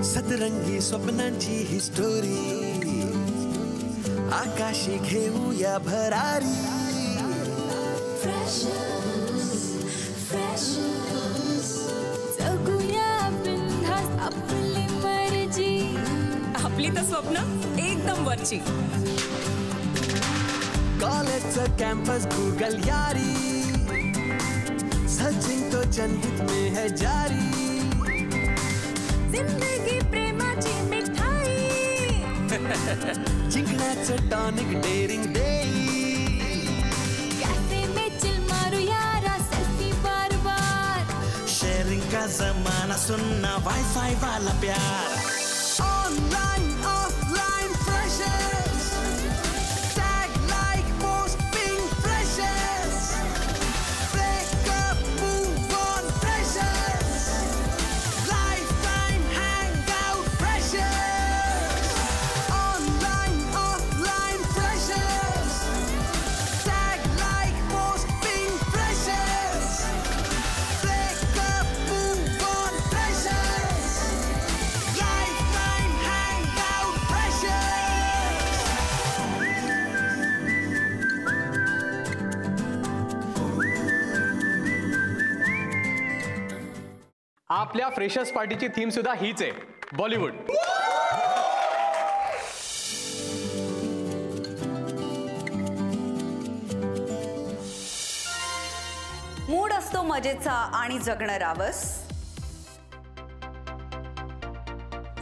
सतरंगी स्वप्नांची ही स्टोरी आकाशी घेऊया भरारी जगूया बिनधास्त आपली मर्जी आपली तर स्वप्न एकदम वरची कॉलेजचं कॅम्पस गूगल यारी सचिन तो जनहित में है जारी जिंदगी प्रेमाची मिठाई जिंकण्याचं टॉनिक डेरिंग देई कैफे में चिल मारू यारा सेल्फी बार बार शेयरिंग का जमाना सुनना वाईफाई वाला प्यार online offline freshers tag like posting freshers breakup move on freshers life time hang out freshers online offline freshers tag like posting freshers breakup move on freshers life time hang out freshers आपल्या freshers पार्टीची theme सुद्धा हीच आहे, Bollywood. Mood असतो मजेचा आणि जगणं रावस.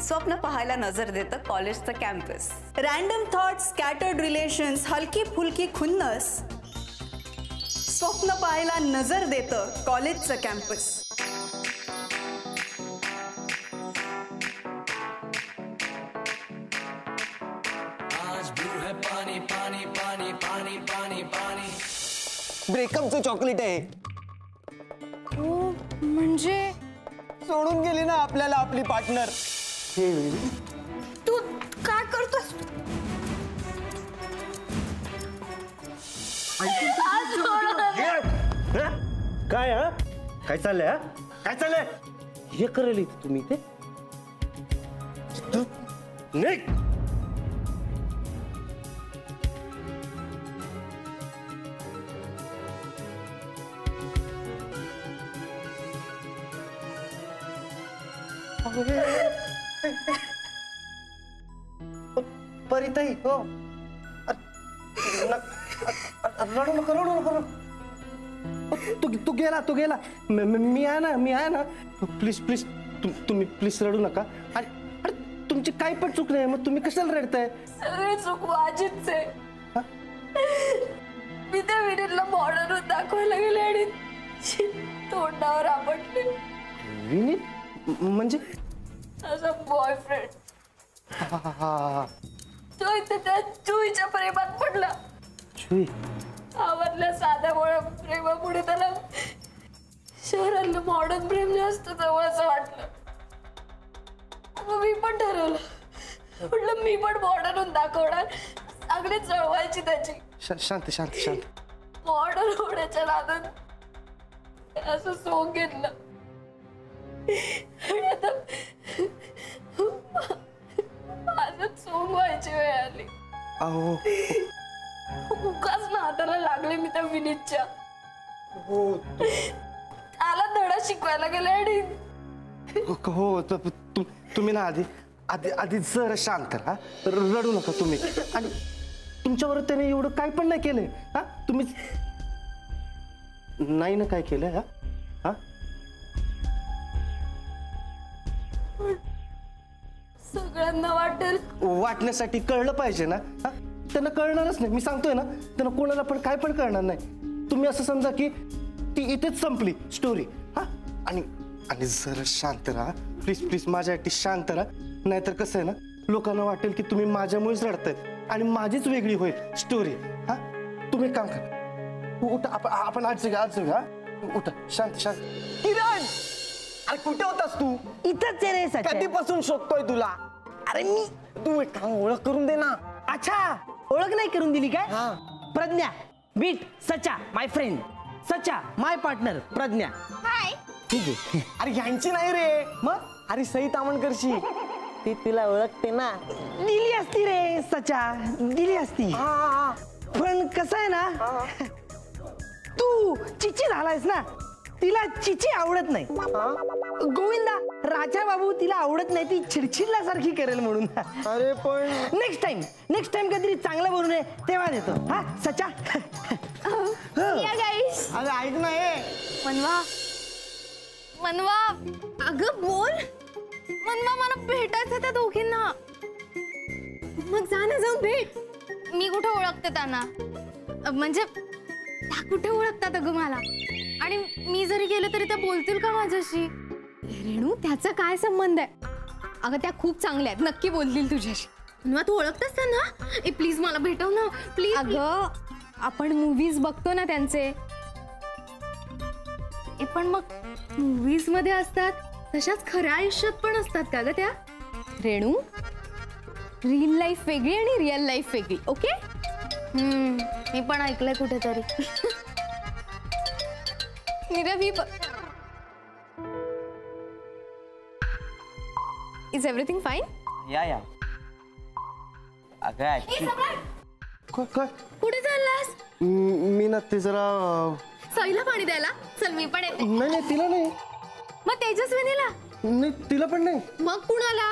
स्वप्न पाहायला नजर देतं कॉलेजचं campus. Random thoughts, scattered relations, हलकी फुलकी खुन्नस. स्वप्न पाहायला नजर देतं कॉलेजचं कॅम्पस. ब्रेकअपचं चॉकलेट आहे. हो म्हणजे सोडून गेली ना आपल्याला आपली पार्टनर. तू काय करतोस? काय हा काय चाललंय हा काय चाललंय हे करेल तुम्ही ते निघ. परिताई हो रडू नका रडू नका. तू गेला मी आहे ना प्लीज प्लीज तुम्ही प्लीज रडू नका. अरे तुमची काही पण चूक नाही, मग तुम्ही कशाला रडताय? सगळी चूक माझीच आहे. मी त्या विनीतला मॉडर्न दाखवायला गेले आणि तोंडावर आपटले. विनीत म्हणजे असा बॉयफ्रेंड. तो इथे त्या जुईच्या प्रेमात पडला. जुई आवडल्या साध्यामुळे प्रेमापुढे त्याला शहरातलं मॉडर्न प्रेम जास्त जवळचं वाटलं. मग मी पण ठरवलं म्हटलं मी पण मॉडर्न दाखवणार, चांगली चळवायची त्याची. शांत शांत शांत. मॉडर्न होण्याच्या नादात असं सोंग घेतलं आणि आता माझं सोंग व्हायची वेळ आली. अहो उगाच ना हाताला लागले मी त्या विनीतच्या. हो त्याला धडा शिकवायला गेले आणि हो तुम्ही ना आधी जरा शांत राहा, रडू नका तुम्ही. आणि तुमच्यावर त्याने एवढं काय पण नाही केलंय हा. तुम्ही नाही ना काय केलंय हा. सगळ्यांना वाटेल वाटण्यासाठी कळलं पाहिजे ना. त्यांना कळणारच नाही, मी सांगतोय ना त्यांना कोणाला पण काय पण कळणार नाही. तुम्ही असं समजा की ती इथेच संपली स्टोरी हा. आणि जरा शांत राहा प्लीज प्लीज, माझ्यासाठी शांत राहा. नाहीतर कसं आहे ना, लोकांना वाटेल की तुम्ही माझ्यामुळेच रडताय आणि माझीच वेगळी होईल स्टोरी हा. तुम्ही काम करा, उठा आपण आज जाऊया. उठा शांत शांत. किरण अरे कुठे होतास तू? इथंच रे सच. कधीपासून शोधतोय तुला. अरे मी तू एक काम ओळख करून दे ना. अच्छा ओळख नाही करून दिली काय? हा. प्रज्ञा बीट सचा माय फ्रेंड, सचा माय पार्टनर प्रज्ञा. हाय. ठीक आहे. अरे यांची नाही रे, मग अरे सई तामणकरची. ती तिला ओळखते ना. दिली असती रे सचा, दिली असती. पण कसं आहे ना, तू चिची झालायस ना, तिला चिची आवडत नाही. गोविंदा, राजा बाबू तिला आवडत नाही, ती चिडचिडल्यासारखी करेल म्हणून. अरे पण नेक्स्ट टाइम कधीतरी चांगलं बनवून ये, तेव्हा देतो. हा सचा. या गाईस. अगं ऐक ना, हे मनवा मनवा, अगं बोल. मनवा, मला भेटायचं त्या दोघींना. मग जा ना, जाऊन भेट. मी कुठे ओळखते त्यांना, म्हणजे त्या कुठे ओळखतात अगं मला, आणि मी जरी गेले तरी त्या बोलतील का माझ्याशी? रेणू, त्याचा काय संबंध आहे? अगं त्या खूप चांगल्या आहेत, नक्की बोलतील तुझ्याशी. मनवा, तू ओळखतेस त्यांना? ए प्लीज मला भेटव ना प्लीज. अगं आपण मूवीज बघतो ना त्यांचे. पण मग मूवीज मध्ये असतात तशाच खऱ्या आयुष्यात पण असतात का ग त्या? रेणू, रिअल लाईफ वेगळी आणि रिअल लाईफ वेगळी. ओके. मी पण ऐकलंय कुठेतरी. निरवी, इज एव्हरीथिंग फाईन? या अगं काय कुठे चाललास? मी ना ते जरा सईला पाणी द्यायला. चल मी पण येते. नाही तिला नाही. मग तेजस्विनीला? नाही तिला पण नाही. मग कुणाला?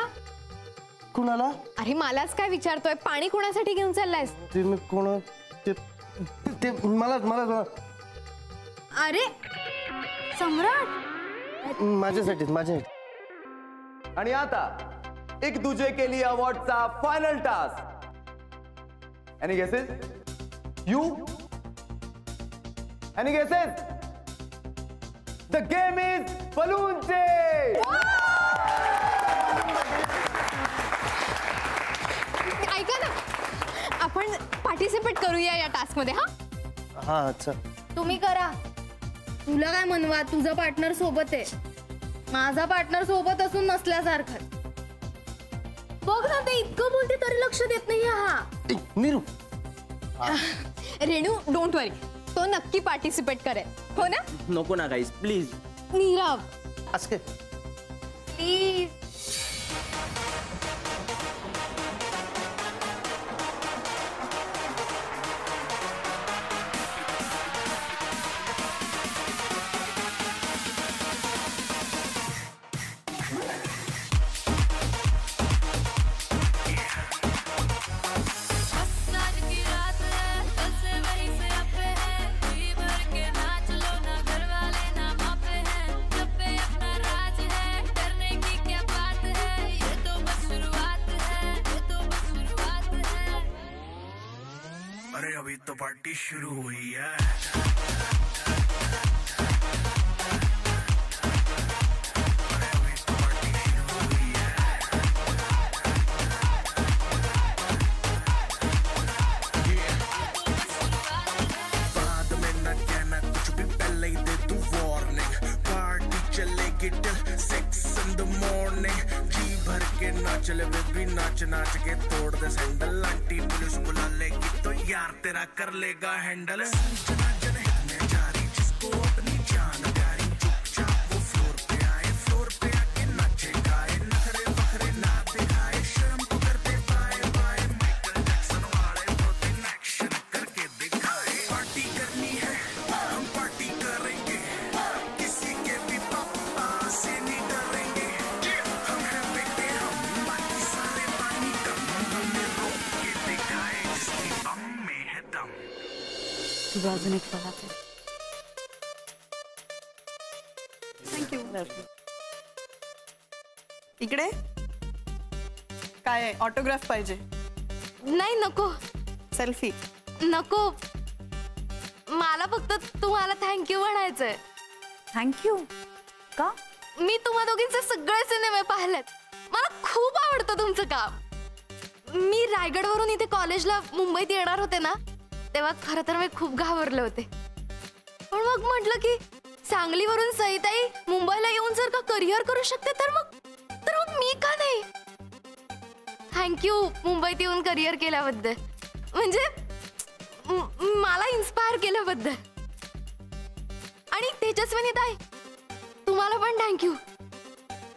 कुणाला? अरे मलाच काय विचारतोय, पाणी कोणासाठी घेऊन चाललायस? ते मी कोण ते मला अरे सम्राट, माझ्यासाठी. आणि आता एक दूजे के लिए अवॉर्डचा final task. Any guesses? You? Any guesses? The game is balloon chase. ऐका ना, आपण पार्टिसिपेट करूया या टास्क मध्ये. हा अच्छा. तुम्ही करा. तुला काय मनवा, तुझा पार्टनर सोबत आहे, माझा पार्टनर सोबत असून नसल्यासारखं. बघ ना, ते इतकं बोलते तरी लक्ष देत नाही. हा नीरू. रेणू, डोंट वरी, तो नक्की पार्टिसिपेट करेल. हो ना? नको ना गाईस, प्लीज. नीरव असं प्लीज. अरे अभी तो पार्टी शुरू हुई है. बाद में न कहना कुछ भी, पहले ही दे तू वार्निंग. पार्टी चलेगी टिल 6 in the morning. जी भर के नाच ले बेबी, नाच नाच के तोड़ दे सैंडल. आंटी पुलिस बुला लेगी तो यार तेरा कर लेगा हैंडल. जारी जिसको अपनी जान प्यारी, चुपचाप वो फ्लोर पे आए, फ्लोर पे आके नाचे गाए. नखरे बखरे ना दिखाए, शर्म को कर दे बाय बाय. माइकल जैक्सन वाले बहुत एक्शन करके दिखाए. पार्टी करनी है हम पार्टी करेंगे, किसी के भी पापा से नहीं डरेंगे. हम हैं बेटे हम, बाकी सारे पानी कम. हमने रोक के दिखाए जिसकी बम में है दम. तुझा अजून एक सवाल आहे. इकडे काय आहे? ऑटोग्राफ पाहिजे? नाही, नको सेल्फी नको. मला फक्त तुम्हाला थँक्यू म्हणायचंय. थँक्यू. का? मी तुम्हा दोघींचे सगळे सिनेमे पाहिलेत. मला खूप आवडतं तुमचं काम. मी रायगडवरून इथे कॉलेजला मुंबईत येणार होते ना, तेव्हा खरं तर मी खूप घाबरले होते. पण मग म्हटलं की सांगलीवरून सईताई मुंबईला येऊन जर का करिअर करू शकते तर मग मी का नाही. थँक्यू मुंबईत येऊन करिअर केल्याबद्दल, म्हणजे मला इन्स्पायर केल्याबद्दल. आणि तेजस्विनी ताई, तुम्हाला पण थँक्यू.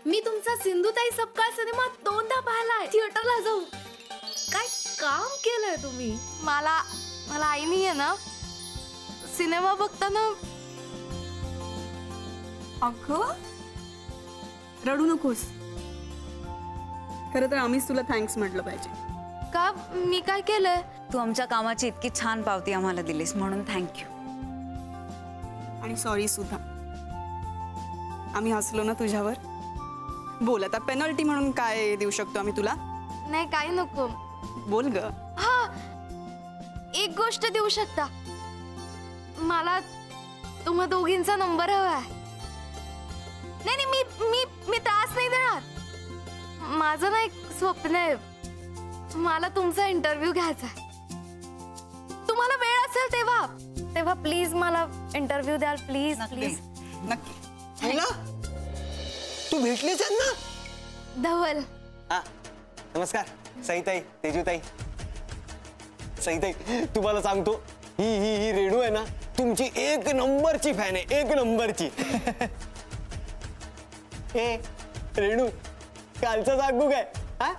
मी तुमचा सिंधुताई सपकाळ सिनेमा 2दा पाहिलाय थिएटरला जाऊन. काय काम केलंय तुम्ही. मला आईनी आहे ना सिनेमा बघताना. अगं रडू नकोस. खरं तर आम्हीच तुला थँक्स म्हटलं पाहिजे. का मी काय केलंय. तू आमच्या कामाची इतकी छान पावती आम्हाला दिलीस म्हणून थँक्यू. आणि सॉरी सुद्धा. आम्ही हसलो ना तुझ्यावर. बोल आता पेनल्टी म्हणून काय देऊ शकतो आम्ही तुला. नाही काही नको. बोल ग. हा एक गोष्ट देऊ शकता. मला तुम्हा दोघींचा नंबर हवाय. नाही मी त्रास नाही देणार. माझं ना एक स्वप्न आहे. मला तुमचा इंटरव्ह्यू घ्यायचा. तुम्हाला वेळ असेल तेव्हा प्लीज मला इंटरव्ह्यू द्याल. Please please. नक्की. तू भेटलीच ना. धवल. नमस्कार सईताई, तेजूताई. सईताई तुम्हाला सांगतो ही रेणू आहे ना तुमची 1 नंबरची फॅन आहे. 1 नंबरची. ए रेणू कालचं सांगू काय. हा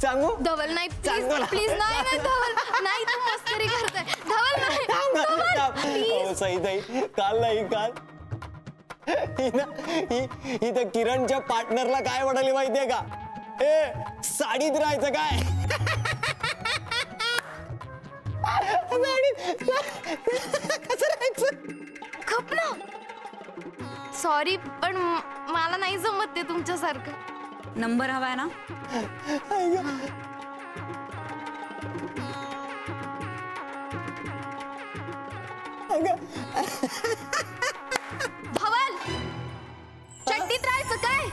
सांगू. धवल नाही प्लीज प्लीज. नाही धवल नाही. तू मस्करी करताय. धवल नाही. सईताई काल नाही काल ही तर किरणच्या पार्टनरला काय म्हणाली माहितीये का. ए साडीत राहायचं काय. कसं राहायचं. खप ना. सॉरी पण मला नाही जमत ते तुमच्यासारखं. नंबर हवाय ना. धवल चड्डीत राहायचं काय.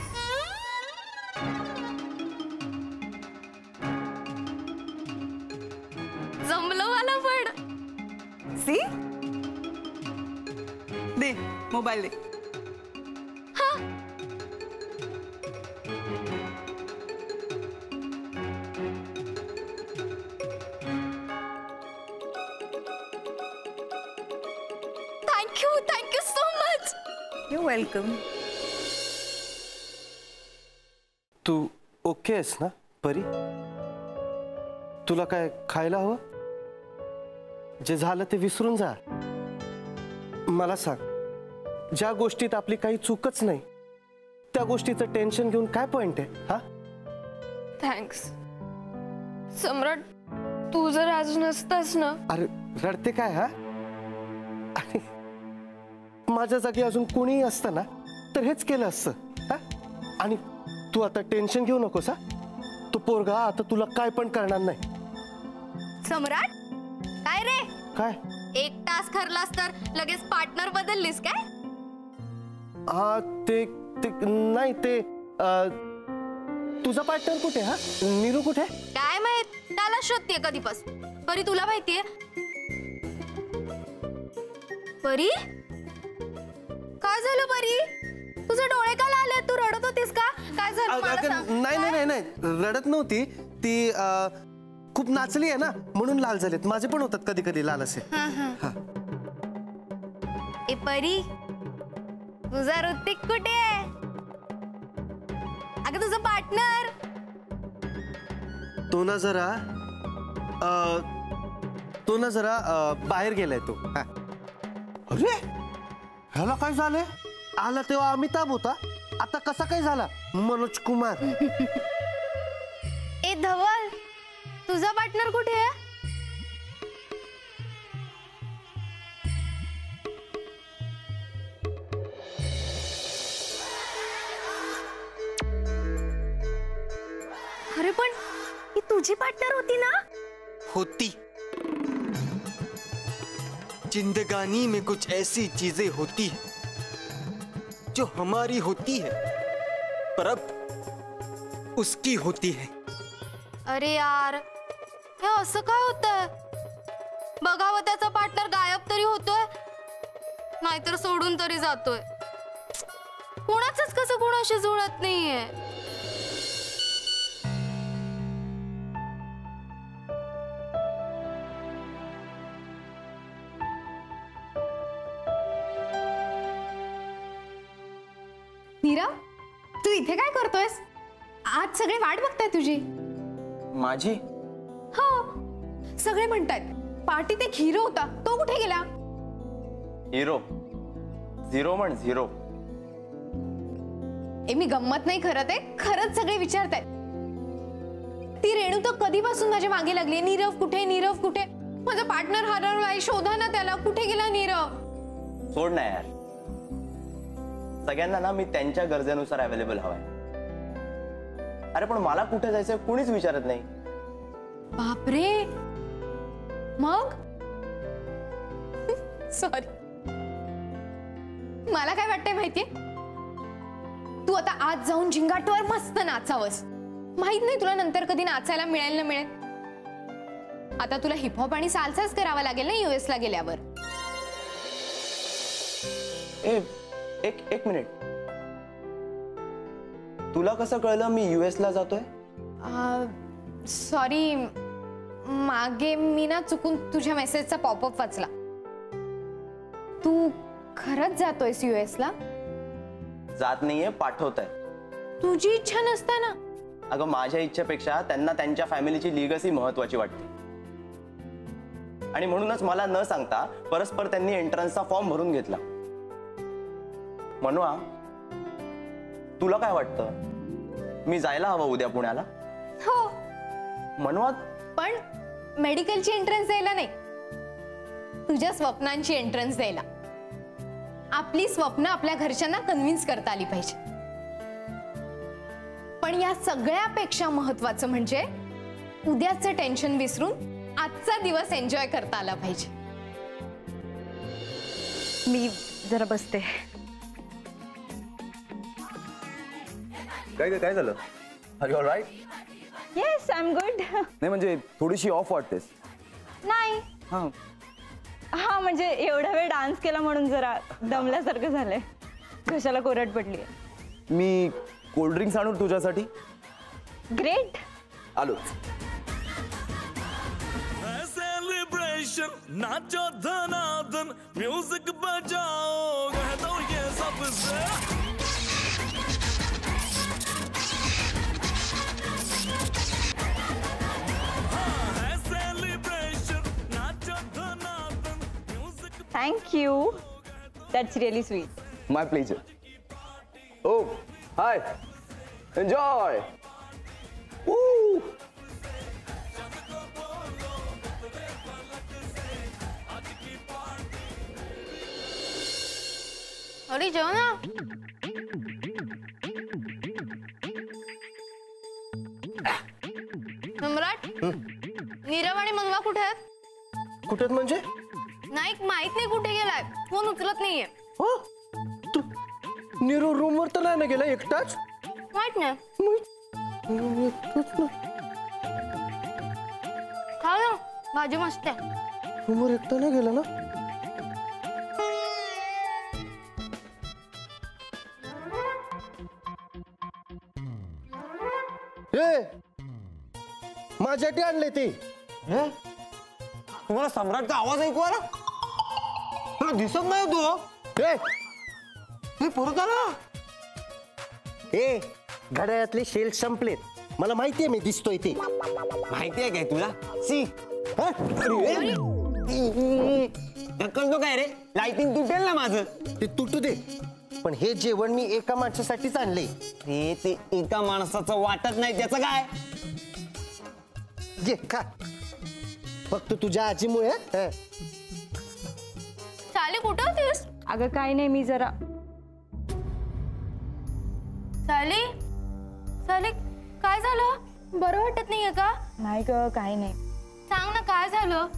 जमलं मला पण. सी दे मोबाईल दे. Thank you so much. You welcome. तू ओके आहेस ना परी. तुला काय खायला हवं. जे झालं ते विसरून जा. मला सांग ज्या गोष्टीत आपली काही चूकच नाही त्या गोष्टीचं टेन्शन घेऊन काय पॉइंट आहे. हा थँक्स सम्राट. तू जर आज नसतास ना. अरे रडते काय. हा माझ्या जागी अजून कोणीही असतं ना तर हेच केलं असतं. आणि तू आता टेन्शन घेऊ नकोस. हा तो पोरगा आता तुला काय पण करणार नाही. सम्राट काय रे. काय 1 तास खरलास तर लगेच पार्टनर बदललीस काय. हा ते नाही ते तुझा पार्टनर कुठे. हा नीरू कुठे. काय माहित. त्याला शोधतेय कधीपासून. परी तुला माहितीये. परी काय झालं परी. तुझे डोळे का लाल आहेत. तू रडत होतीस का. काय झालं मला सांग. नाही रडत नव्हती ती. खूप नाचली आहे ना म्हणून लाल झालेत. माझे पण होतात कधी कधी लाल असे. ए परी तुझा ऋतिक कुठे आहे. अगं तुझा पार्टनर. तो ना जरा बाहेर गेलाय तो. अरे ह्याला काय झालंय. आला तेव्हा अमिताभ होता आता कसा काय झाला मनोज कुमार. ए धवल तुझा पार्टनर कुठे आहे. अरे पण ही तुझी पार्टनर होती ना. होती. जिंदगानी में कुछ ऐसी चीजें होती है जो हमारी होती है पर अब उसकी होती है. अरे यार हे असं काय होतंय. बघावं त्याचा पार्टनर गायब तरी होतोय नाहीतर सोडून तरी जातोय. कोणाचंच कसं कोणाशी जुळत नाहीये. नीरा तू इथे काय करतोयस? आज सगळे वाट बघताय तुझी. माझी? हो, सगळे म्हणतायत पार्टीत एक हिरो होता, तो कुठे गेला? हिरो? झिरो म्हण, झिरो. मी गंमत नाही करत आहे, खरंच सगळे विचारतायत. ती रेणू तर कधीपासून माझ्या मागे लागली, नीरव कुठे, नीरव कुठे. माझा पार्टनर हरवलाय, शोधा ना त्याला, कुठे गेला नीरव. सोड ना यार, सगळ्यांना ना मी त्यांच्या गरजेनुसार अवेलेबल हवाय. अरे पण मला कुठे जायचंय कुणीच विचारत नाही. बापरे, मग सॉरी. मला काय वाटतंय माहितीये, तू आता आज जाऊन झिंगाटवर मस्त नाचावस. माहित नाही तुला नंतर कधी नाचायला मिळेल ना मिळेल. आता तुला हिपहॉप आणि साल्साच करावा लागेल ना US ला गेल्यावर. एक मिनिट, तुला कसं कळलं मी US ला जातोय? सॉरी, मागे मी ना चुकून तुझ्या मेसेजचा पॉपअप वाचला. तू खरंच जातोयस US ला? जात नाहीये, पाठवताय. तुझी इच्छा नसते ना? अगं माझ्या इच्छेपेक्षा त्यांना त्यांच्या फॅमिलीची लिगसी महत्वाची वाटते, आणि म्हणूनच मला न सांगता परस्पर त्यांनी एंट्रन्सचा फॉर्म भरून घेतला. मनवा, तुला काय वाटतं, मी जायला हवं उद्या पुण्याला? हो. मनवा, पण मेडिकलची एंट्रन्स द्यायला नाही, तुझ्या स्वप्नांची एंट्रन्स द्यायला. आपली स्वप्न आपल्या घरच्यांना कन्व्हिन्स करता आली पाहिजे. पण या सगळ्यापेक्षा महत्वाचं म्हणजे उद्याचं टेन्शन विसरून आजचा दिवस एन्जॉय करता आला पाहिजे. मी जरा बसते. काय झालं? Are you all right? Yes, I am good. नाही म्हणजे थोडीशी ऑफ वाटतेस. नाही, हा म्हणजे एवढा वेळ डान्स केला म्हणून जरा दमल्यासारखं झालंय, घशाला कोरड पडली. मी कोल्ड ड्रिंक्स आणू तुझ्यासाठी? ग्रेट, आलो. सेलिब्रेशन, नाचो धनाधन, म्यूजिक बजाओ, कह दो ये सबसे. Thank you, that's really sweet. My pleasure. Oh hi, enjoy. अरे जाओ ना. सम्राट, नीरव आणि मनवा कुठे आहेत? कुठे म्हणजे? नाही, माहित नाही कुठे गेलाय, फोन उचलत नाहीये. नीरव रूमवर तर नाही ना गेला, एकटाच? माहित नाही. खा ना, भाजी मस्त आहे. रूमवर एकटा नाही गेला ना? माझ्यासाठी आणले ते. तुम्हाला सम्राटचा आवाज ऐकू आला? तुला दिसत नाही तू? परत आला. घड्याळातले शेल संपलेत, मला माहितीये, मी दिसतोय ते. माहिती काय तुला? सी ढकलतो काय रे? लाइटिंग तुटेल ना माझं. ते तुटू दे, पण हे जेवण मी एका माणसासाठीच आणले. रे ते एका माणसाचं वाटत नाही, त्याचं काय? जे खा, फक्त तुझ्या आजीमुळे. साले कुठं होतीस? अगं काय नाही, मी जरा. साले साले काय झालं? बरं वाटत नाहीये का? नाही ग, काय नाही. सांग ना काय झालं?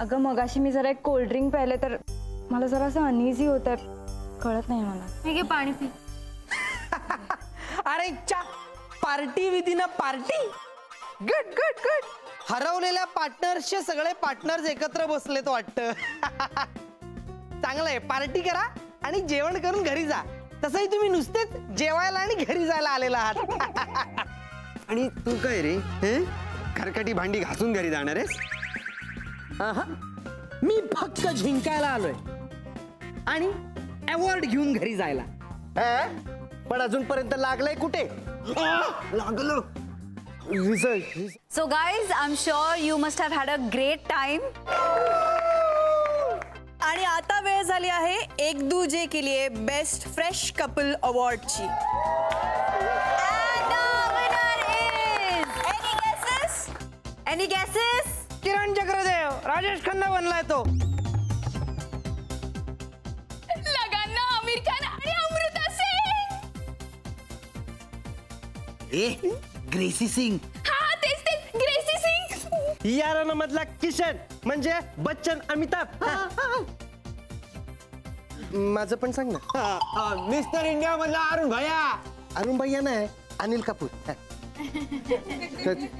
अगं मगाशी मी जरा एक कोल्ड ड्रिंक प्यायले तर मला जरा असं अनइझी होत आहे, कळत नाही मला. मी घे पाणी पी. अरे चा, party within a party. Good good good. हरवलेल्या पार्टनर्सचे सगळे पार्टनर्स एकत्र बसलेत वाटतं. चांगलंय, पार्टी करा आणि जेवण करून घरी जा. तसंही तुम्ही नुसतेच जेवायला आणि घरी जायला आलेला आहात. आणि तू काय रे, खरकटी भांडी घासून घरी जाणार आहेस? मी फक्त जिंकायला आलोय आणि अवॉर्ड घेऊन घरी जायला. पण अजूनपर्यंत लागलंय कुठे? लागलं result. So guys, I am sure you must have had a great time. आणि आता वेळ झाली आहे Ek Duje Ke Liye best fresh couple अवॉर्डची. Any guesses? किरण चक्रदेव, राजेश खन्ना बनलाय तो. लगाना आमिर खान आणि अमृता सिंग. ग्रेसी सिंग. हा तेच ग्रेसी सिंग. याराना मधला किशन म्हणजे बच्चन अमिताभ. माझं पण सांग ना. मिस्टर इंडिया मधला अरुण भैया. अरुण भैया नाही, अनिल कपूर.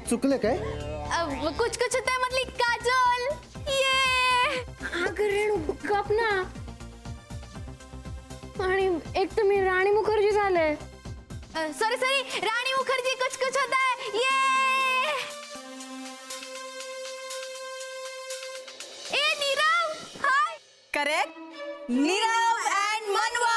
चुकलं काय? कुछ कुछ होता है मतलब काजोल. ये अगं रेणू गप ना. आणि एक तर मी राणी मुखर्जी झाले. सॉरी राणी मुखर्जी. कुछ कुछ होता है. ये ए नीरव. हाय. करेक्ट. नीरव अँड मनवा.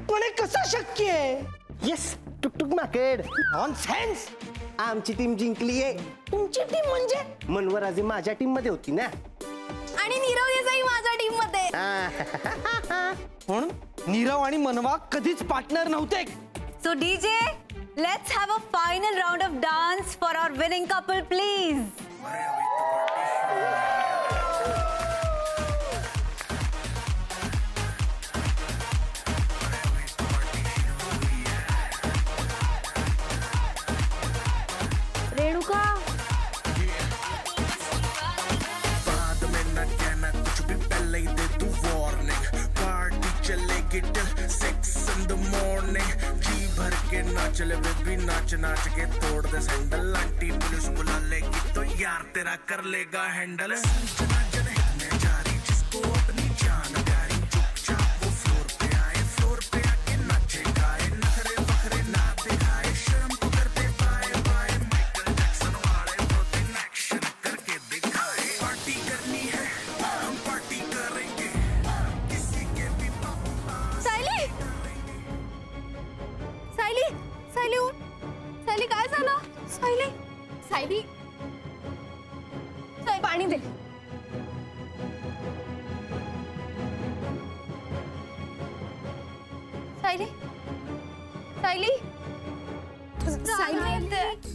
पण कसं शक्य आहे? येस, टुकटुक माकड. नॉनसेन्स. आमची टीम जिंकली आहे. तुमची टीम म्हणजे? मनवर आजी माझ्या टीम मध्ये होती ना. आणि नीरव देसाई माझ्या टीम मध्ये. पण नीरव आणि मनवा कधीच पार्टनर नव्हते. So DJ, let's have a final round of dance for our winning couple please. Renuka. बाद में न कहना कुछ भी, पहले ही दे तू वार्निंग. पार्टी चलेगी till 6 in the morning. जी भर के नाच ले बेबी, नाच नाच के तोड़ दे सैंडल. आंटी पुलिस बुला लेगी तो यार तेरा कर लेगा हैंडल. संजना जन हिलने जा रही, जिसको अपनी जान प्यारी. चुपचाप वो फ्लोर पे आए, फ्लोर पे आके नाचे गाए. नखरे बखरे ना दिखाए, शर्म को कर दे बाय बाय. माइकल जैक्सन वाले दो दिन एक्शन करके दिखाए. पार्टी करनी है, हम पार्टी करेंगे. किसी के भी सायली. सायली. सायली उठ. सायली काय झालं? सायली. सायली. पाणी दे. सायली. सायली. सायली.